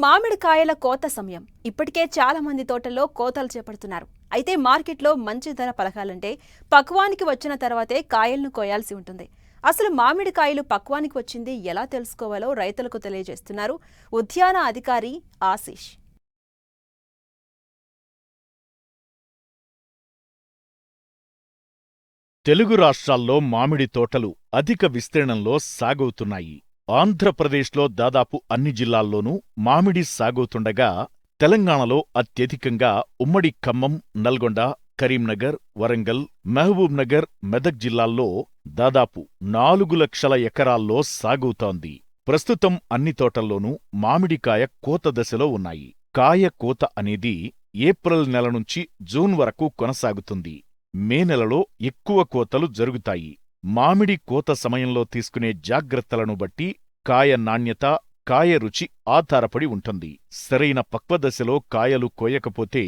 మామిడికాయల కోత సమయం. ఇప్పటికే చాలా మంది తోటల్లో కోతలు చేపడుతున్నారు. అయితే మార్కెట్లో మంచి ధర పలకాలంటే పక్వానికి వచ్చిన తర్వాతే కాయలను కోయాల్సి ఉంటుంది. అసలు మామిడికాయలు పక్వానికి వచ్చింది ఎలా తెలుసుకోవాలో రైతులకు తెలియజేస్తున్నారు ఉద్యాన అధికారి ఆశీష్. తెలుగు రాష్ట్రాల్లో మామిడి తోటలు అధిక విస్తీర్ణంలో సాగవుతున్నాయి. ఆంధ్రప్రదేశ్లో దాదాపు అన్ని జిల్లాల్లోనూ మామిడి సాగవుతుండగా తెలంగాణలో అత్యధికంగా ఉమ్మడి ఖమ్మం, నల్గొండ, కరీంనగర్, వరంగల్, మహబూబ్ నగర్, మెదక్ జిల్లాల్లో దాదాపు 4 లక్షల ఎకరాల్లో సాగవుతోంది. ప్రస్తుతం అన్ని తోటల్లోనూ మామిడికాయ కోత దశలో ఉన్నాయి. కాయ కోత అనేది ఏప్రిల్ నెల నుంచి జూన్ వరకు కొనసాగుతుంది. మే నెలలో ఎక్కువ కోతలు జరుగుతాయి. మామిడి కోత సమయంలో తీసుకునే జాగ్రత్తలను బట్టి కాయ నాణ్యత, కాయ రుచి ఆధారపడి ఉంటుంది. సరైన పక్వదశలో కాయలు కోయకపోతే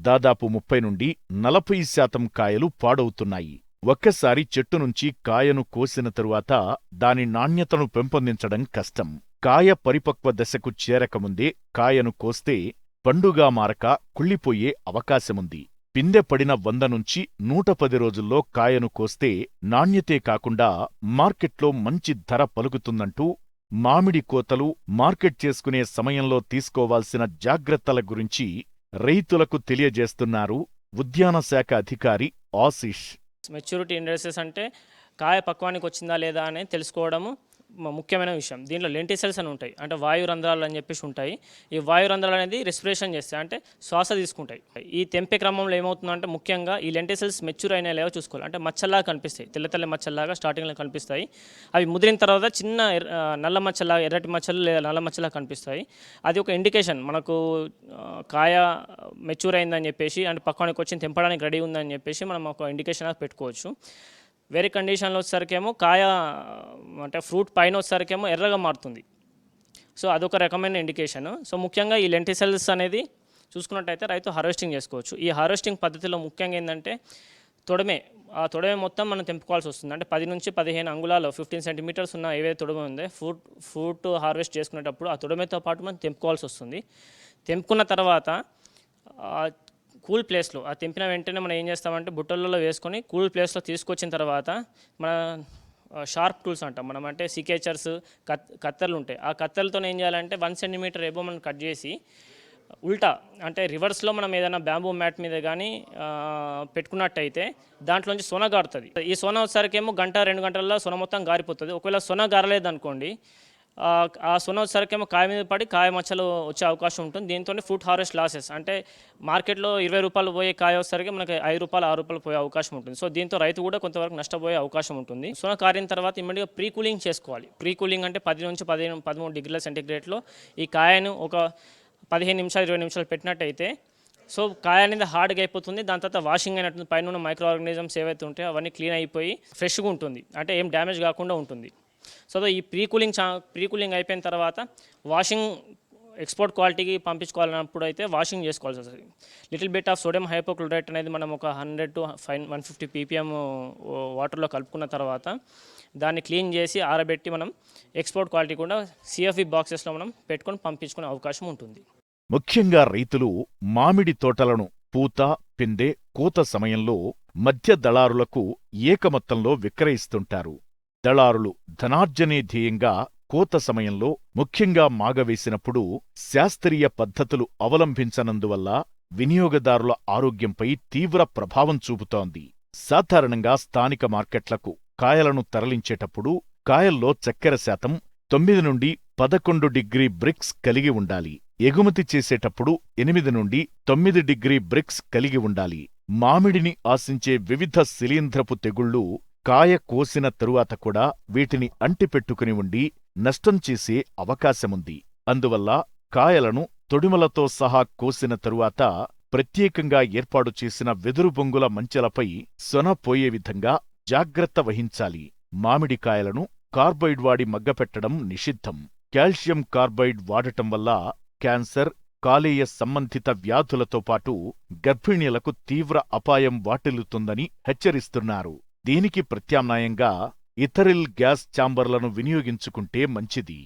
దాదాపు 30 నుండి 40% కాయలు పాడవుతున్నాయి. ఒక్కసారి చెట్టు నుంచి కాయను కోసిన తరువాత దాని నాణ్యతను పెంపొందించడం కష్టం. కాయ పరిపక్వ దశకు చేరకముందే కాయను కోస్తే పండుగా మారక కుళ్ళిపోయే అవకాశముంది. పిందె పడిన 100 నుంచి 110 రోజుల్లో కాయను కోస్తే నాణ్యతే కాకుండా మార్కెట్లో మంచి ధర పలుకుతుందంటూ మామిడి కోతలు మార్కెట్ చేసుకునే సమయంలో తీసుకోవాల్సిన జాగ్రత్తల గురించి రైతులకు తెలియజేస్తున్నారు ఉద్యాన శాఖ అధికారి ఆశీష్. మెచ్యూరిటీ ఇండెక్సెస్ అంటే కాయ పక్వానికి వచ్చిందా లేదా అనేది తెలుసుకోవడము ముఖ్యమైన విషయం. దీంట్లో లెంటిసెల్స్ అని ఉంటాయి, అంటే వాయురంధ్రాలు అని చెప్పేసి ఉంటాయి. ఈ వాయురంధ్రాలు అనేది రెస్పిరేషన్ చేస్తాయి, అంటే శ్వాస తీసుకుంటాయి. ఈ తెంపే క్రమంలో ఏమవుతుందంటే ముఖ్యంగా ఈ లెంటిసెల్స్ మెచ్యూర్ అయినా లేవో చూసుకోవాలి. అంటే మచ్చల్లాగా కనిపిస్తాయి, తెల్ల తెల్ల మచ్చల్లాగా స్టార్టింగ్లో కనిపిస్తాయి. అవి ముదిరిన తర్వాత చిన్న నల్ల మచ్చల్లాగా, ఎర్రటి మచ్చలు లేదా నల్ల మచ్చలా కనిపిస్తాయి. అది ఒక ఇండికేషన్ మనకు కాయ మెచ్యూర్ అయిందని చెప్పేసి, అంటే పక్వానికి వచ్చి తెంపడానికి రెడీ ఉందని చెప్పేసి మనం ఒక ఇండికేషన్ పెట్టుకోవచ్చు. వేరే కండిషన్లో వచ్చేసరికేమో కాయ అంటే ఫ్రూట్ పైన వచ్చేసరికేమో ఎర్రగా మారుతుంది. సో అదొక రకమైన ఇండికేషన్. సో ముఖ్యంగా ఈ లెంటిసెల్స్ అనేది చూసుకున్నట్టయితే రైతు హార్వెస్టింగ్ చేసుకోవచ్చు. ఈ హార్వెస్టింగ్ పద్ధతిలో ముఖ్యంగా ఏంటంటే ఆ తొడమే మొత్తం మనం తెంపుకోవాల్సి వస్తుంది. అంటే 10 నుంచి 15 అంగుళాలు 15 సెంటీమీటర్స్ ఉన్న ఏవైతే తొడమే ఉందో ఫ్రూట్ హార్వెస్ట్ చేసుకునేటప్పుడు ఆ తొడమేతో పాటు మనం తెంపుకోవాల్సి వస్తుంది. తెంపుకున్న తర్వాత కూల్ ప్లేస్లో ఆ తెంపిన వెంటనే మనం ఏం చేస్తామంటే బుట్టలలో వేసుకొని కూల్ ప్లేస్లో తీసుకొచ్చిన తర్వాత మన షార్ప్ టూల్స్ అంటాం మనం, అంటే సికేచర్స్, కత్తెరలు ఉంటాయి. ఆ కత్తెరలతో ఏం చేయాలంటే 1 సెంటీమీటర్ ఎబో మనం కట్ చేసి ఉల్టా అంటే రివర్స్లో మనం ఏదైనా బ్యాంబూ మ్యాట్ మీద కానీ పెట్టుకున్నట్టయితే దాంట్లోంచి సొన గారుతుంది. ఈ సొన వచ్చేసరికేమో 1-2 గంటల్లో సొన మొత్తం గారిపోతుంది. ఒకవేళ సొన గారలేదనుకోండి, ఆ సొన వచ్చేసరికేమో కాయ మీద పడి కాయ మచ్చలు వచ్చే అవకాశం ఉంటుంది. దీంతో ఫ్రూట్ హార్వెస్ట్ లాసెస్, అంటే మార్కెట్లో 20 రూపాయలు పోయే కాయ వచ్చేసరికి మనకి 5 రూపాయలు 6 రూపాయలు పోయే అవకాశం ఉంటుంది. సో దీంతో రైతు కూడా కొంతవరకు నష్టపోయే అవకాశం ఉంటుంది. సొన కారిన తర్వాత ఇమ్మీడియట్గా ప్రీ కూలింగ్ చేసుకోవాలి. ప్రీ కూలింగ్ అంటే 10 నుంచి 13 డిగ్రీల సెంటీగ్రేడ్లో ఈ కాయను ఒక 15 నిమిషాలు 20 నిమిషాలు పెట్టినట్టయితే సో కాయ అనేది హార్డ్గా అయిపోతుంది. దాని తర్వాత వాషింగ్ అయినట్టుంది, పైన ఉన్న మైక్రో ఆర్గానిజమ్స్ ఏవైతే ఉంటాయో అవన్నీ క్లీన్ అయిపోయి ఫ్రెష్గా ఉంటుంది, అంటే ఏం డ్యామేజ్ కాకుండా ఉంటుంది. సో ఈ ప్రీ కూలింగ్ అయిపోయిన తర్వాత వాషింగ్ ఎక్స్పోర్ట్ క్వాలిటీకి పంపించుకోవాలన్నప్పుడు అయితే వాషింగ్ చేసుకోవాల్సి వస్తుంది. Little bit of sodium hypochlorite అనేది మనం ఒక 100 to 150 ppm వాటర్లో కలుపుకున్న తర్వాత దాన్ని క్లీన్ చేసి ఆరబెట్టి మనం ఎక్స్పోర్ట్ క్వాలిటీ కూడా CFV బాక్సెస్లో మనం పెట్టుకొని పంపించుకునే అవకాశం ఉంటుంది. ముఖ్యంగా రైతులు మామిడి తోటలను పూత, పిందె, కోత సమయంలో మధ్య దళారులకు ఏకమొత్తంలో విక్రయిస్తుంటారు. దళారులు ధనార్జనే ధ్యేయంగా కోత సమయంలో ముఖ్యంగా మాగవేసినప్పుడు శాస్త్రీయ పద్ధతులు అవలంబించనందువల్ల వినియోగదారుల ఆరోగ్యంపై తీవ్ర ప్రభావం చూపుతోంది. సాధారణంగా స్థానిక మార్కెట్లకు కాయలను తరలించేటప్పుడు కాయల్లో చక్కెర శాతం 9 నుండి 11 డిగ్రీ బ్రిక్స్ కలిగి ఉండాలి. ఎగుమతి చేసేటప్పుడు 8 నుండి 9 డిగ్రీ బ్రిక్స్ కలిగి ఉండాలి. మామిడిని ఆశించే వివిధ శిలీంధ్రపు తెగుళ్లు కాయ కోసిన తరువాత కూడా వీటిని అంటిపెట్టుకుని ఉండి నష్టం చేసే అవకాశముంది. అందువల్ల కాయలను తొడిమలతో సహా కోసిన తరువాత ప్రత్యేకంగా ఏర్పాటు చేసిన వెదురు బొంగుల మంచెలపై సొన పోయే విధంగా జాగ్రత్త వహించాలి. మామిడికాయలను కార్బైడ్ వాడి మగ్గపెట్టడం నిషిద్ధం. కాల్షియం కార్బైడ్ వాడటం వల్ల క్యాన్సర్, కాలేయ సంబంధిత వ్యాధులతో పాటు గర్భిణీలకు తీవ్ర అపాయం వాటిల్లుతుందని హెచ్చరిస్తున్నారు. దీనికి ప్రత్యామ్నాయంగా ఇథరిల్ గ్యాస్ ఛాంబర్లను వినియోగించుకుంటే మంచిది.